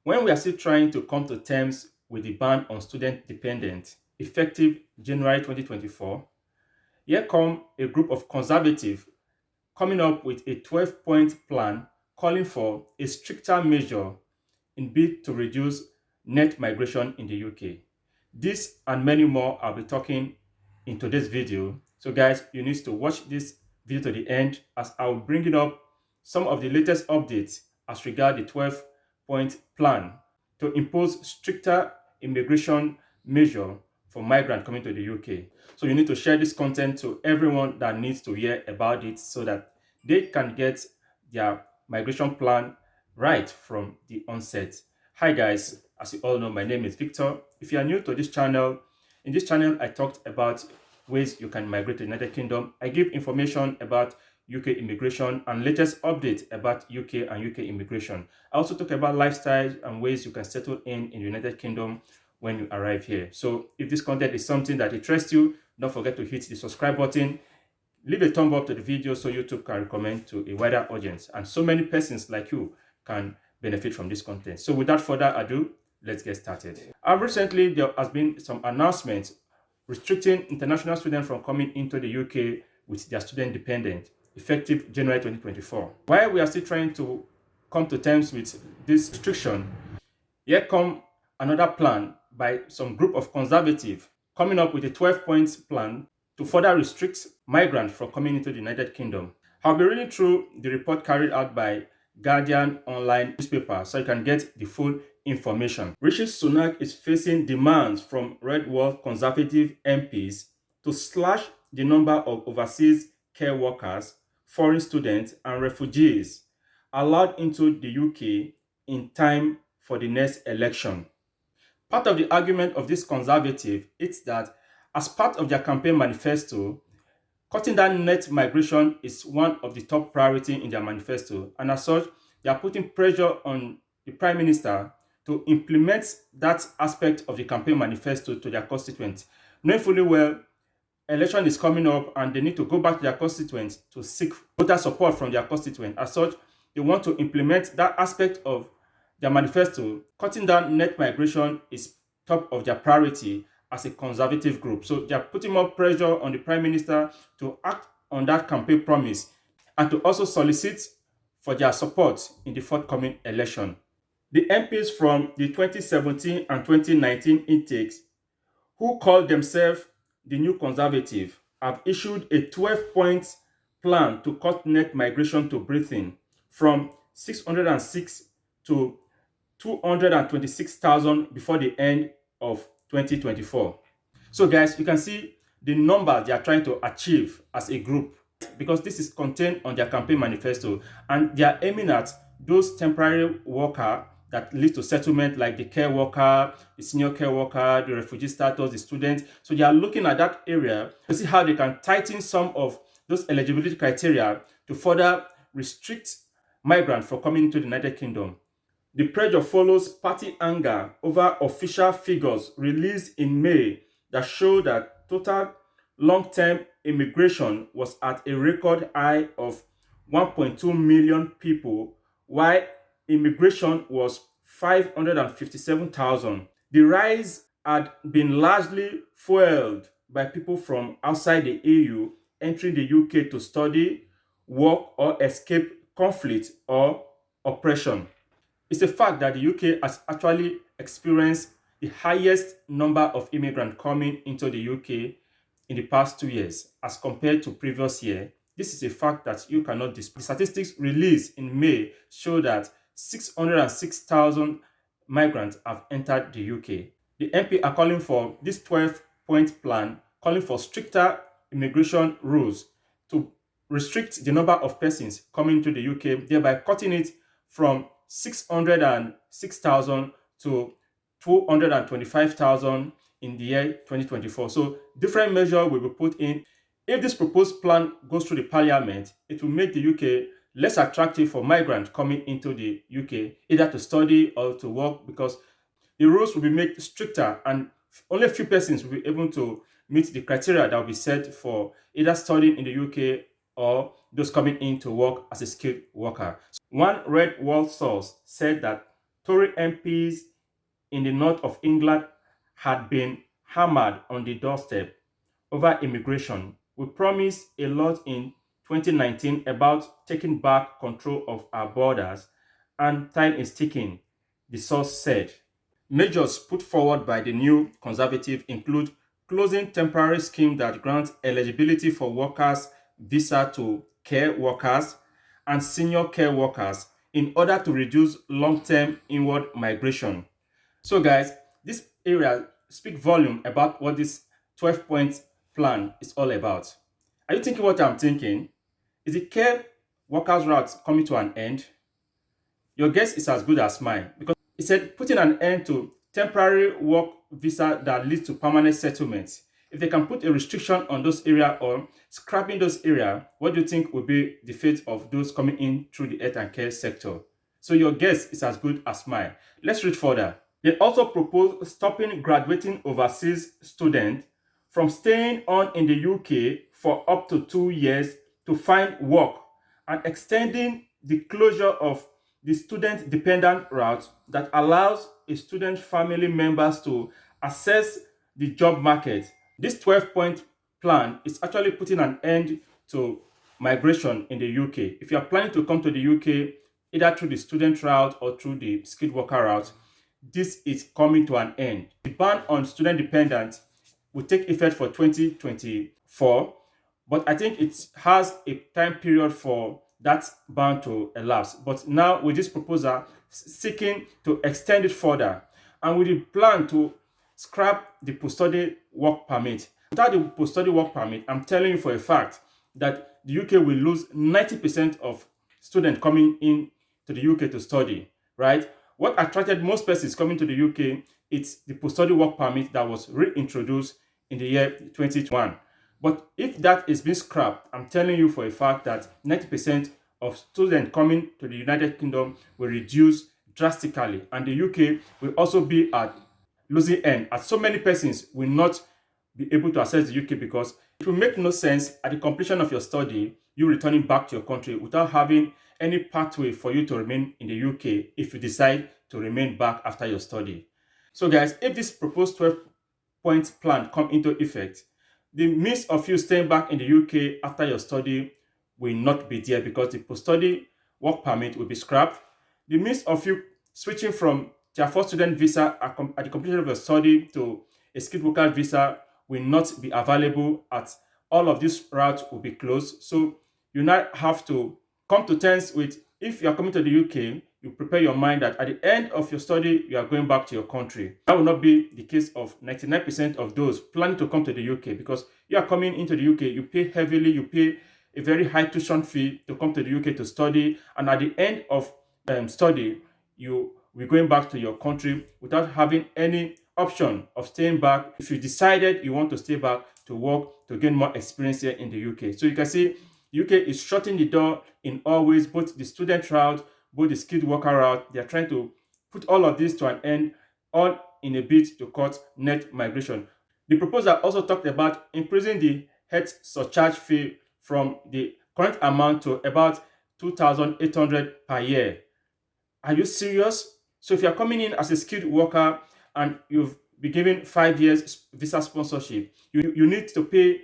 When we are still trying to come to terms with the ban on student dependent, effective January 2024, here come a group of conservatives coming up with a 12-point plan calling for a stricter measure in bid to reduce net migration in the UK. This and many more I'll be talking in today's video. So guys, you need to watch this video to the end as I'll bring it up some of the latest updates as regard the 12-point plan to impose stricter immigration measure for migrants coming to the UK. So you need to share this content to everyone that needs to hear about it so that they can get their migration plan right from the onset. Hi guys, as you all know, my name is Victor. If you are new to this channel, in this channel I talked about ways you can migrate to the United Kingdom. I give information about UK immigration and latest updates about UK and UK immigration. I also talk about lifestyle and ways you can settle in the United Kingdom when you arrive here. So if this content is something that interests you, don't forget to hit the subscribe button. Leave a thumb up to the video so YouTube can recommend to a wider audience and so many persons like you can benefit from this content. So without further ado, let's get started. Recently, there has been some announcements restricting international students from coming into the UK with their student dependent, effective January 2024. While we are still trying to come to terms with this restriction, here come another plan by some group of conservatives coming up with a 12-point plan to further restrict migrants from coming into the United Kingdom. I'll be reading through the report carried out by Guardian online newspaper so you can get the full information. Rishi Sunak is facing demands from red wall conservative MPs to slash the number of overseas care workers, foreign students and refugees allowed into the UK in time for the next election. Part of the argument of this conservative is that as part of their campaign manifesto, cutting down net migration is one of the top priorities in their manifesto, and as such, they are putting pressure on the Prime Minister to implement that aspect of the campaign manifesto to their constituents. Knowing fully well, election is coming up and they need to go back to their constituents to seek voter support from their constituents. As such, they want to implement that aspect of their manifesto. Cutting down net migration is top of their priority as a conservative group. So they are putting more pressure on the Prime Minister to act on that campaign promise and to also solicit for their support in the forthcoming election. The MPs from the 2017 and 2019 intakes, who call themselves the New Conservative, have issued a 12-point plan to cut net migration to Britain from 606 to 226,000 before the end of 2024. So guys, you can see the number they are trying to achieve as a group because this is contained on their campaign manifesto and they are aiming at those temporary workers that lead to settlement like the care worker, the senior care worker, the refugee status, the student. So they are looking at that area to see how they can tighten some of those eligibility criteria to further restrict migrants from coming into the United Kingdom. The pressure follows party anger over official figures released in May that show that total long-term immigration was at a record high of 1.2 million people, while immigration was 557,000. The rise had been largely fueled by people from outside the EU entering the UK to study, work, or escape conflict or oppression. It's a fact that the UK has actually experienced the highest number of immigrants coming into the UK in the past 2 years as compared to previous year. This is a fact that you cannot dispute. The statistics released in May show that 606,000 migrants have entered the UK. The MP are calling for this 12-point plan, calling for stricter immigration rules to restrict the number of persons coming to the UK, thereby cutting it from 606,000 to 225,000 in the year 2024. So different measures will be put in. If this proposed plan goes through the parliament, it will make the UK less attractive for migrants coming into the UK, either to study or to work, because the rules will be made stricter and only a few persons will be able to meet the criteria that will be set for either studying in the UK or those coming in to work as a skilled worker. One Red Wall source said that Tory MPs in the north of England had been hammered on the doorstep over immigration. We promised a lot in 2019 about taking back control of our borders, and time is ticking, the source said. Measures put forward by the new Conservative include closing temporary scheme that grants eligibility for workers visa to care workers and senior care workers in order to reduce long-term inward migration. So guys, this area speak volume about what this 12-point plan is all about. Are you thinking what I'm thinking? Is the care workers route coming to an end? Your guess is as good as mine because it said putting an end to temporary work visa that leads to permanent settlements. If they can put a restriction on those areas or scrapping those areas, what do you think will be the fate of those coming in through the health and care sector? So your guess is as good as mine. Let's read further. They also propose stopping graduating overseas students from staying on in the UK for up to 2 years to find work and extending the closure of the student dependent route that allows a student family members to access the job market. This 12-point plan is actually putting an end to migration in the UK. If you are planning to come to the UK either through the student route or through the skilled worker route, this is coming to an end. The ban on student dependent will take effect for 2024, but I think it has a time period for that ban to elapse. But now with this proposal seeking to extend it further and with the plan to scrap the post-study work permit. Without the post-study work permit, I'm telling you for a fact that the UK will lose 90% of students coming in to the UK to study, right? What attracted most persons coming to the UK is the post-study work permit that was reintroduced in the year 2021. But if that is being scrapped, I'm telling you for a fact that 90% of students coming to the United Kingdom will reduce drastically, and the UK will also be at losing end, as so many persons will not be able to access the UK because it will make no sense at the completion of your study, you returning back to your country without having any pathway for you to remain in the UK if you decide to remain back after your study. So guys, if this proposed 12-point plan come into effect, the means of you staying back in the UK after your study will not be there because the post-study work permit will be scrapped. The means of you switching from Tier 4 student visa at the completion of your study to a skilled worker visa will not be available, at all of these routes will be closed. So you now have to come to terms with, if you are coming to the UK, you prepare your mind that at the end of your study, you are going back to your country. That will not be the case of 99% of those planning to come to the UK because you are coming into the UK, you pay heavily, you pay a very high tuition fee to come to the UK to study, and at the end of study, you will be going back to your country without having any option of staying back if you decided you want to stay back to work to gain more experience here in the UK. So you can see UK is shutting the door in all ways, both the student route, both the skilled worker route. They are trying to put all of this to an end, all in a bid to cut net migration. The proposal also talked about increasing the health surcharge fee from the current amount to about 2,800 per year. Are you serious? So if you're coming in as a skilled worker and you've been given 5 years visa sponsorship, you need to pay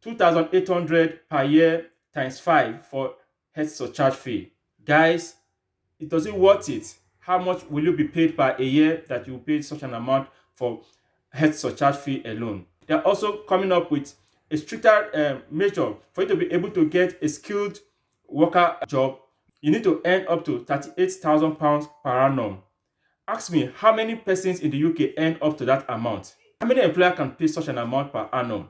2,800 per year times 5 for health surcharge fee. Guys, it doesn't worth it. How much will you be paid per a year that you pay such an amount for health surcharge fee alone? They're also coming up with a stricter measure for you to be able to get a skilled worker job. You need to earn up to £38,000 per annum. Ask me, how many persons in the UK earn up to that amount? How many employers can pay such an amount per annum?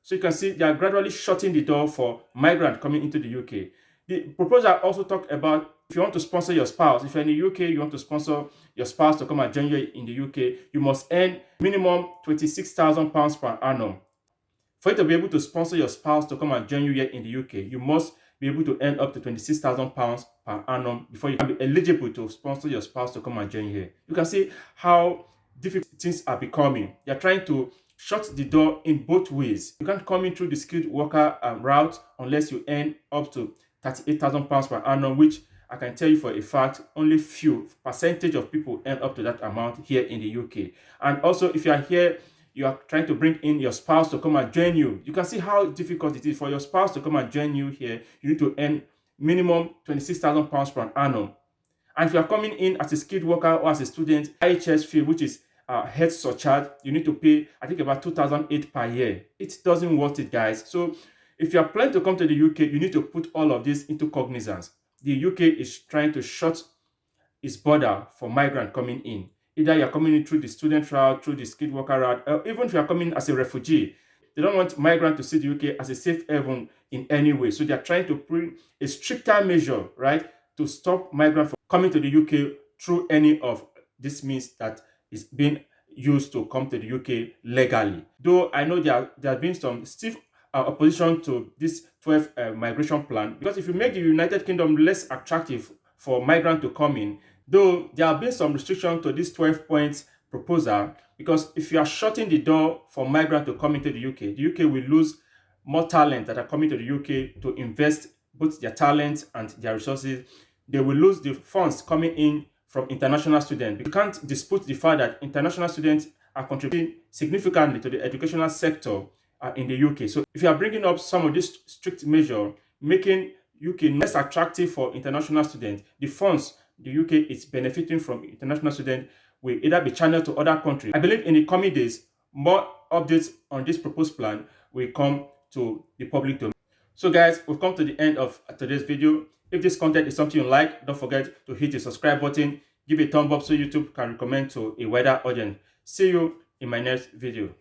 So you can see they are gradually shutting the door for migrants coming into the UK. The proposal also talked about if you want to sponsor your spouse, if you're in the UK, you want to sponsor your spouse to come and join you in the UK, you must earn minimum £26,000 per annum. For you to be able to sponsor your spouse to come and join you here in the UK, you must be able to earn up to £26,000 per annum before you can be eligible to sponsor your spouse to come and join you here. You can see how difficult things are becoming. They're trying to shut the door in both ways. You can't come in through the skilled worker route unless you earn up to £38,000 per annum, which I can tell you for a fact, only few percentage of people earn up to that amount here in the UK. And also, if you are here, you are trying to bring in your spouse to come and join you. You can see how difficult it is for your spouse to come and join you here. You need to earn minimum £26,000 per annum. And if you are coming in as a skilled worker or as a student, IHS fee, which is head surcharge, you need to pay, I think, about 2,008 per year. It doesn't worth it, guys. So if you are planning to come to the UK, you need to put all of this into cognizance. The UK is trying to shut its border for migrant coming in. Either you're coming in through the student route, through the skilled worker route, or even if you're coming as a refugee. They don't want migrants to see the UK as a safe haven in any way. So they're trying to bring a stricter measure, right, to stop migrants from coming to the UK through any of this means that is being used to come to the UK legally. Though I know there has been some stiff opposition to this 12 migration plan, because if you make the United Kingdom less attractive for migrants to come in, though there have been some restriction to this 12 points proposal, because if you are shutting the door for migrants to come into the UK will lose more talent that are coming to the UK to invest both their talent and their resources. They will lose the funds coming in from international students. You can't dispute the fact that international students are contributing significantly to the educational sector in the UK. So if you are bringing up some of these strict measures, making UK less attractive for international students, the funds the UK is benefiting from international students will either be channeled to other countries. I believe in the coming days, more updates on this proposed plan will come to the public domain. So guys, we've come to the end of today's video. If this content is something you like, don't forget to hit the subscribe button, give a thumb up so YouTube can recommend to a wider audience. See you in my next video.